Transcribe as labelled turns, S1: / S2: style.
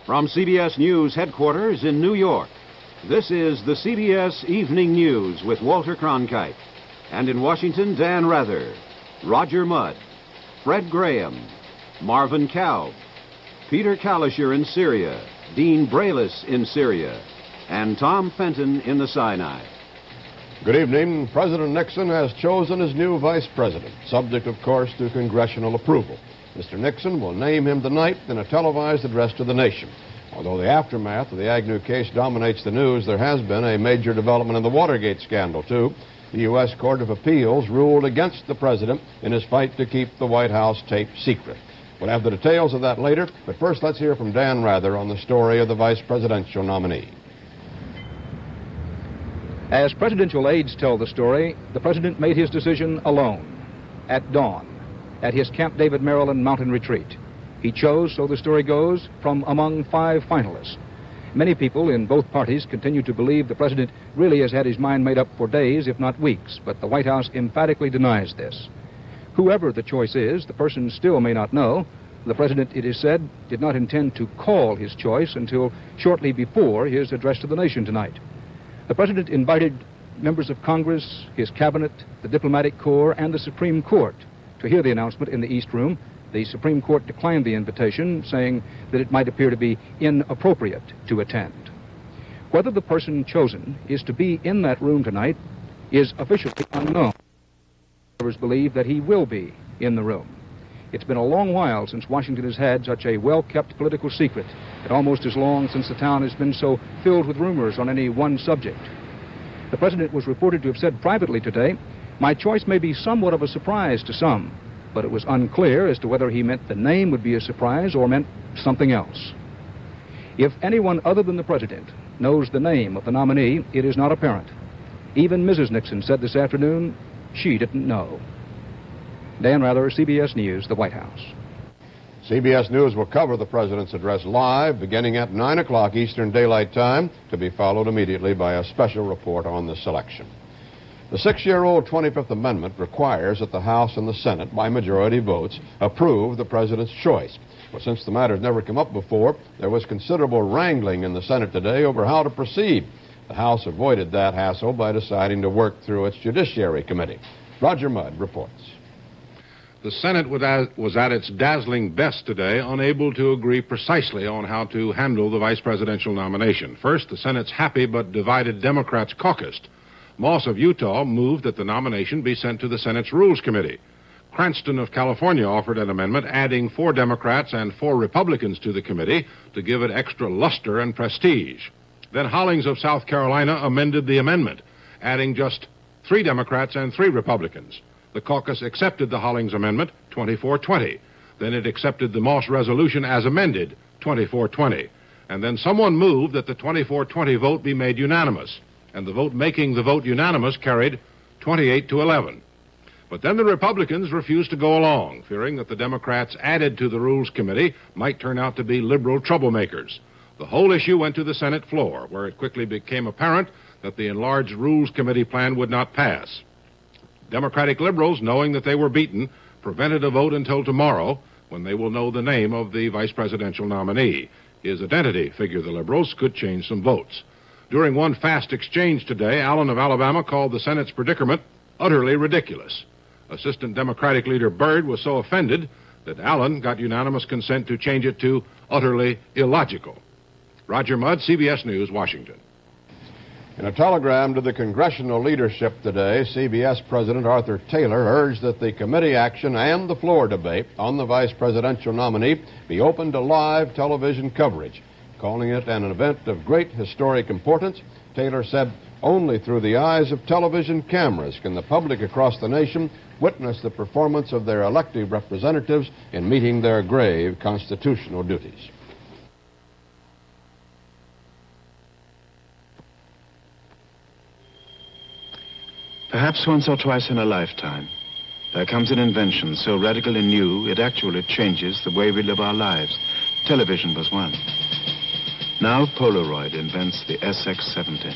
S1: From CBS News headquarters in New York, this is the CBS Evening News with Walter Cronkite. And in Washington, Dan Rather, Roger Mudd, Fred Graham, Marvin Kalb, Peter Kalischer in Syria, Dean Braylis in Syria, and Tom Fenton in the Sinai.
S2: Good evening. President Nixon has chosen his new vice president, subject, of course, to congressional approval. Mr. Nixon will name him tonight in a televised address to the nation. Although the aftermath of the Agnew case dominates the news, there has been a major development in the Watergate scandal, too. The U.S. Court of Appeals ruled against the president in his fight to keep the White House tape secret. We'll have the details of that later, but first let's hear from Dan Rather on the story of the vice presidential nominee.
S3: As presidential aides tell the story, the president made his decision alone, at dawn, at his Camp David, Maryland mountain retreat. He chose, so the story goes, from among 5 finalists. Many people in both parties continue to believe the president really has had his mind made up for days, if not weeks, but the White House emphatically denies this. Whoever the choice is, the person still may not know. The president, it is said, did not intend to call his choice until shortly before his address to the nation tonight. The president invited members of Congress, his cabinet, the diplomatic corps, and the Supreme Court to hear the announcement in the East Room. The Supreme Court declined the invitation, saying that it might appear to be inappropriate to attend. Whether the person chosen is to be in that room tonight is officially unknown. Others believe that he will be in the room. It's been a long while since Washington has had such a well-kept political secret, and almost as long since the town has been so filled with rumors on any one subject. The president was reported to have said privately today, "My choice may be somewhat of a surprise to some," but it was unclear as to whether he meant the name would be a surprise or meant something else. If anyone other than the president knows the name of the nominee, it is not apparent. Even Mrs. Nixon said this afternoon she didn't know. Dan Rather, CBS News, the White House.
S2: CBS News will cover the president's address live beginning at 9 o'clock Eastern Daylight Time, to be followed immediately by a special report on the selection. The 6-year-old 25th Amendment requires that the House and the Senate, by majority votes, approve the president's choice. But since the matter has never come up before, there was considerable wrangling in the Senate today over how to proceed. The House avoided that hassle by deciding to work through its Judiciary Committee. Roger Mudd reports.
S4: The Senate was at its dazzling best today, unable to agree precisely on how to handle the vice presidential nomination. First, the Senate's happy but divided Democrats caucused. Moss of Utah moved that the nomination be sent to the Senate's Rules Committee. Cranston of California offered an amendment adding 4 Democrats and 4 Republicans to the committee to give it extra luster and prestige. Then Hollings of South Carolina amended the amendment, adding just 3 Democrats and 3 Republicans. The caucus accepted the Hollings amendment, 24-20. Then it accepted the Moss resolution as amended, 24-20. And then someone moved that the 24-20 vote be made unanimous. And the vote making the vote unanimous carried 28-11. But then the Republicans refused to go along, fearing that the Democrats added to the Rules Committee might turn out to be liberal troublemakers. The whole issue went to the Senate floor, where it quickly became apparent that the enlarged Rules Committee plan would not pass. Democratic liberals, knowing that they were beaten, prevented a vote until tomorrow, when they will know the name of the vice presidential nominee. His identity, figure the liberals, could change some votes. During one fast exchange today, Allen of Alabama called the Senate's predicament utterly ridiculous. Assistant Democratic leader Byrd was so offended that Allen got unanimous consent to change it to utterly illogical. Roger Mudd, CBS News, Washington.
S2: In a telegram to the congressional leadership today, CBS President Arthur Taylor urged that the committee action and the floor debate on the vice presidential nominee be open to live television coverage. Calling it an event of great historic importance, Taylor said, "Only through the eyes of television cameras can the public across the nation witness the performance of their elected representatives in meeting their grave constitutional duties."
S5: Perhaps once or twice in a lifetime, there comes an invention so radical and new, it actually changes the way we live our lives. Television was one. Now Polaroid invents the SX-70.